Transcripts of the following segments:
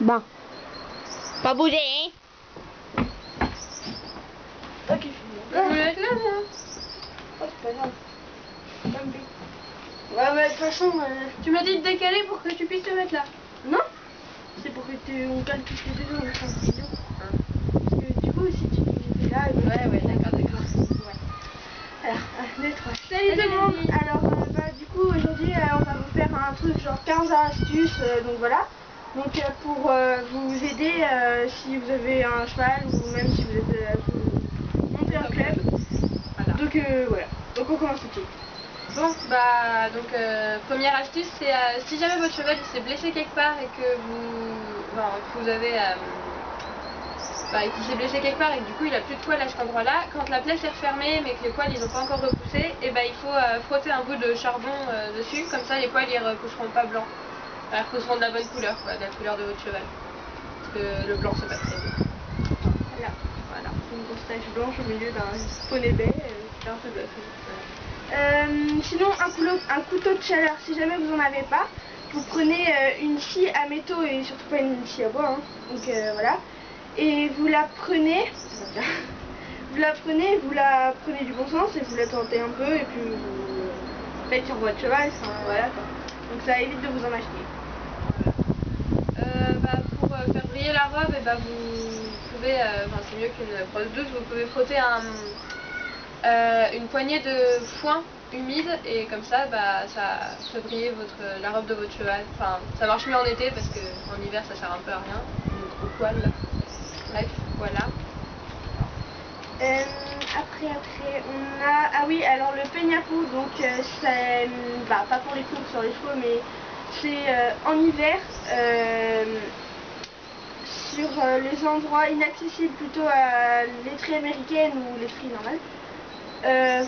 Ben. Pas bouger, hein? Ok, Je voulais être là, moi. oh, c'est pas grave. Tant pis. Ouais, mais de toute façon, Tu m'as dit de décaler pour que tu puisses te mettre là. non. C'est pour que on cale toutes les deux dans le champ vidéo. Parce que du coup, si tu étais là, Ouais, d'accord. Ouais. Alors, 1, 2, 3. Salut Salut tout le monde. les filles. Alors, du coup, aujourd'hui, on va vous faire un truc genre 15 astuces, donc voilà. Donc, pour vous aider si vous avez un cheval ou même si vous êtes vous montez un club. Voilà. Donc, voilà. Donc, on commence tout de suite. Bon, première astuce, c'est si jamais votre cheval il s'est blessé quelque part et que vous avez qu'il s'est blessé quelque part et que du coup il a plus de poils à cet endroit-là, quand la plaie s'est refermée mais que les poils ils n'ont pas encore repoussé, et il faut frotter un bout de charbon dessus, comme ça les poils ils repousseront pas blanc. Ils repousseront de la bonne couleur, quoi, de la couleur de votre cheval. Parce que le blanc c'est pas très beau. Voilà. C'est une grosse tache blanche au milieu d'un poney bay, c'est un peu bluff. Sinon, un couteau de chaleur, si jamais vous n'en avez pas, vous prenez une scie à métaux et surtout pas une scie à bois, hein. Donc voilà, et vous la prenez, vous la prenez du bon sens et vous la tentez un peu et puis vous faites sur votre cheval, enfin, voilà quoi. Donc ça évite de vous en acheter. Pour faire briller la robe, vous pouvez, c'est mieux qu'une brosse douce, vous pouvez frotter une poignée de foin humide et comme ça, ça fait briller la robe de votre cheval. Enfin, ça marche mieux en été parce qu'en hiver ça sert un peu à rien, le gros poil là. Bref, voilà. Après, on a... Ah oui, alors le peigne-à-fou, donc c'est... pas pour les courses sur les chevaux, mais c'est en hiver, sur les endroits inaccessibles plutôt à l'étrie américaine ou l'étrie normale.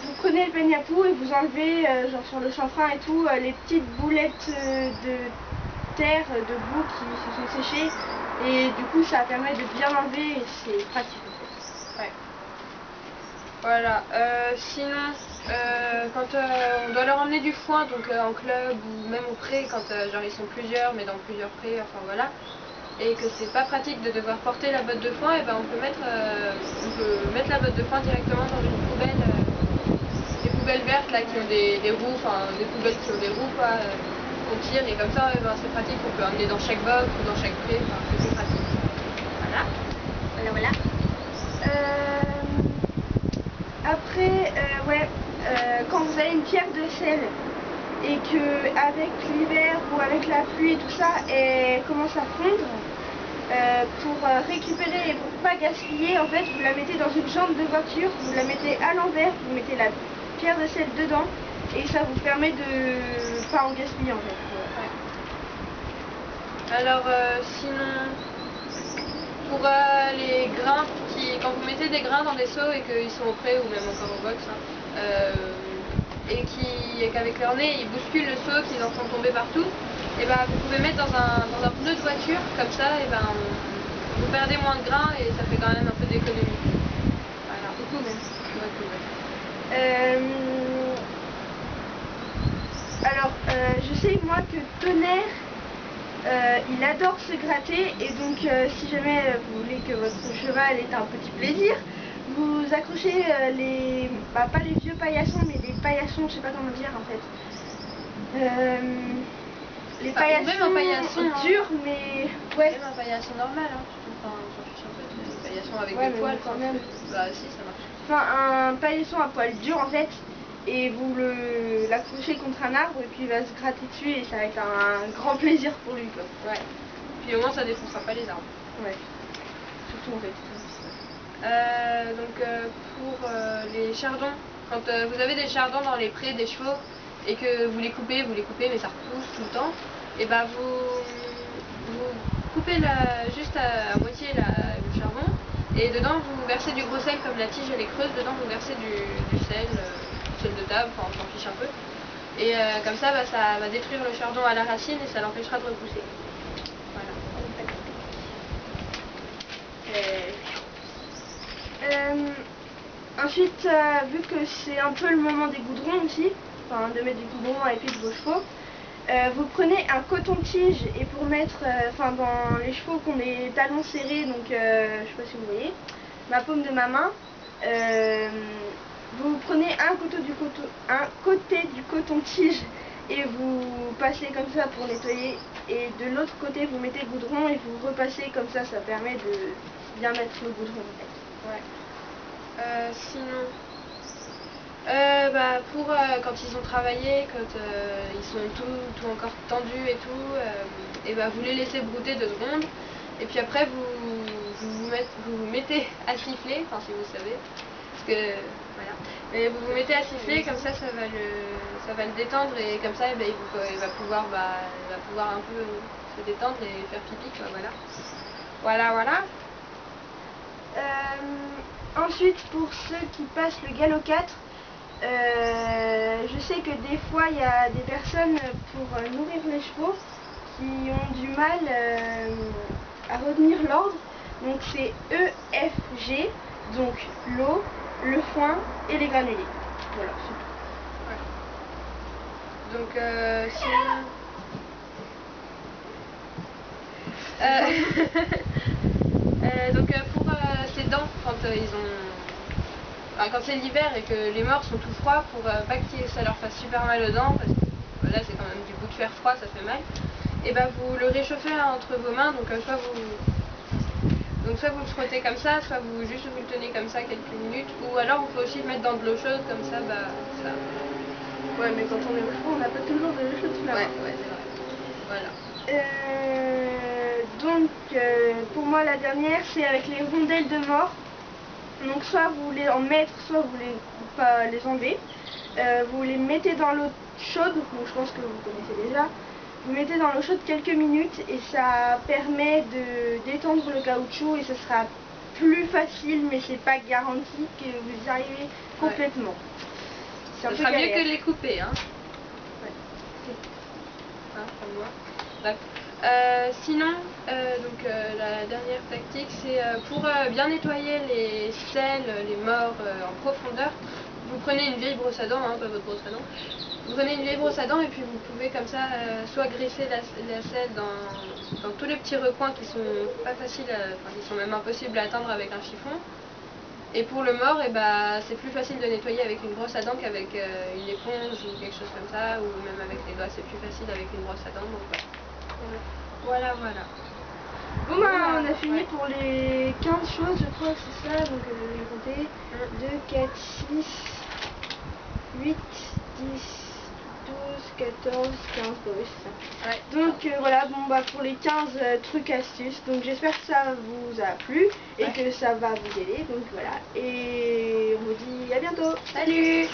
Vous prenez le peigne-à-fou et vous enlevez, genre sur le chanfrein et tout, les petites boulettes de terre, de boue qui se sont séchées. Et du coup, ça permet de bien enlever et c'est pratique en fait. Ouais. Voilà, sinon, quand on doit leur emmener du foin, donc en club ou même au pré, quand genre ils sont plusieurs, mais dans plusieurs prés, enfin voilà, et que c'est pas pratique de devoir porter la botte de foin, et on peut mettre la botte de foin directement dans une poubelle, des poubelles vertes là qui ont des roues, enfin des poubelles qui ont des roues quoi, qu'on tire, et comme ça c'est pratique, on peut emmener dans chaque box ou dans chaque pré, enfin c'est plus pratique. Voilà. Après, quand vous avez une pierre de sel et que avec l'hiver ou avec la pluie et tout ça, elle commence à fondre, pour récupérer et pour pas gaspiller, en fait, vous la mettez dans une jambe de voiture, vous la mettez à l'envers, vous mettez la pierre de sel dedans et ça vous permet de pas en gaspiller en fait. Ouais. Alors sinon, pour les grains, quand vous mettez des grains dans des seaux et qu'ils sont au pré ou même encore au box, et qu'avec leur nez ils bousculent le seau, qu'ils en font tomber partout, et vous pouvez mettre dans un pneu de voiture, comme ça, vous perdez moins de grains et ça fait quand même un peu d'économie. Voilà. Beaucoup même. Ouais, Alors, je sais moi que Tonnerre, il adore se gratter et donc si jamais vous voulez que votre cheval ait un petit plaisir, vous accrochez pas les vieux paillassons mais des paillassons, je sais pas comment dire en fait. Les paillassons même un paillasson durs mais ouais. Même un paillasson normal, hein. Enfin, on s'en fiche un peu des paillassons avec Ouais, des poils quand même. Bah si, ça marche. Enfin, un paillasson à poils durs en fait, et vous l'accrochez contre un arbre et puis il va se gratter dessus et ça va être un grand plaisir pour lui quoi. Ouais. Puis au moins ça défoncera pas les arbres. Ouais. Surtout en fait. Pour les chardons, quand vous avez des chardons dans les prés des chevaux et que vous les coupez mais ça repousse tout le temps, et vous coupez juste à moitié le charbon et dedans vous versez du gros sel, comme la tige elle est creuse, dedans vous versez du sel, sel de table, enfin on s'en fiche un peu. Et comme ça, ça va détruire le chardon à la racine et ça l'empêchera de repousser. Voilà. Ensuite, vu que c'est un peu le moment des goudrons aussi, enfin de mettre du goudron à l'épied de vos chevaux, Vous prenez un coton-tige et pour mettre dans les chevaux qui ont des talons serrés, donc je sais pas si vous voyez, ma paume de ma main, vous prenez un côté du coton-tige et vous passez comme ça pour nettoyer, et de l'autre côté vous mettez le goudron et vous repassez comme ça permet de bien mettre le goudron en fait. Ouais. Sinon, pour quand ils ont travaillé, quand ils sont tout encore tendus et tout, et vous les laissez brouter 2 secondes, et puis après vous mettez à siffler, enfin si vous savez, parce que voilà, mais vous vous mettez à siffler, comme ça ça va le détendre, et comme ça il va pouvoir un peu se détendre et faire pipi quoi, voilà. Ensuite, pour ceux qui passent le galop 4, je sais que des fois il y a des personnes pour nourrir les chevaux qui ont du mal à retenir l'ordre. Donc c'est EFG, donc l'eau, le foin et les granulés. Voilà, c'est tout. Ouais. Donc pour ces dents, quand quand c'est l'hiver et que les morts sont tout froids, pour pas que ça leur fasse super mal aux dents, parce que là c'est quand même du bout de fer froid, ça fait mal, et vous le réchauffez entre vos mains, donc soit vous le frottez comme ça, soit vous le tenez comme ça quelques minutes, ou alors vous pouvez aussi le mettre dans de l'eau chaude, comme ça, ça... Ouais, mais quand on est au chaud, on n'a pas toujours de l'eau chaude sous la main. Ouais, c'est vrai. Voilà. Donc, pour moi, la dernière, c'est avec les rondelles de mort. Donc, soit vous voulez en mettre, soit vous voulez pas les enlever. Vous les mettez dans l'eau chaude, donc je pense que vous connaissez déjà. Vous mettez dans l'eau chaude quelques minutes et ça permet de détendre le caoutchouc et ce sera plus facile, mais c'est pas garanti que vous y arrivez complètement. Ça sera mieux que de les couper, hein. Comme moi. Bref. Sinon, la dernière tactique, c'est pour bien nettoyer les selles, les morts en profondeur. Vous prenez une vieille brosse à dents, pas votre brosse à dents. Vous prenez une vieille brosse à dents et puis vous pouvez comme ça soit graisser la selle dans tous les petits recoins qui sont pas faciles, qui sont même impossibles à atteindre avec un chiffon. Et pour le mort, c'est plus facile de nettoyer avec une brosse à dents qu'avec une éponge ou quelque chose comme ça, ou même avec les doigts, c'est plus facile avec une brosse à dents. Donc voilà. Bon on a fini pour les 15 choses, je crois que c'est ça, donc je vais compter. 2, 4, 6, 8, 10, 12, 14, 15, oui c'est ça. Ouais. Donc voilà, pour les 15 trucs astuces, donc j'espère que ça vous a plu et que ça va vous aider, donc voilà. Et on vous dit à bientôt. Salut!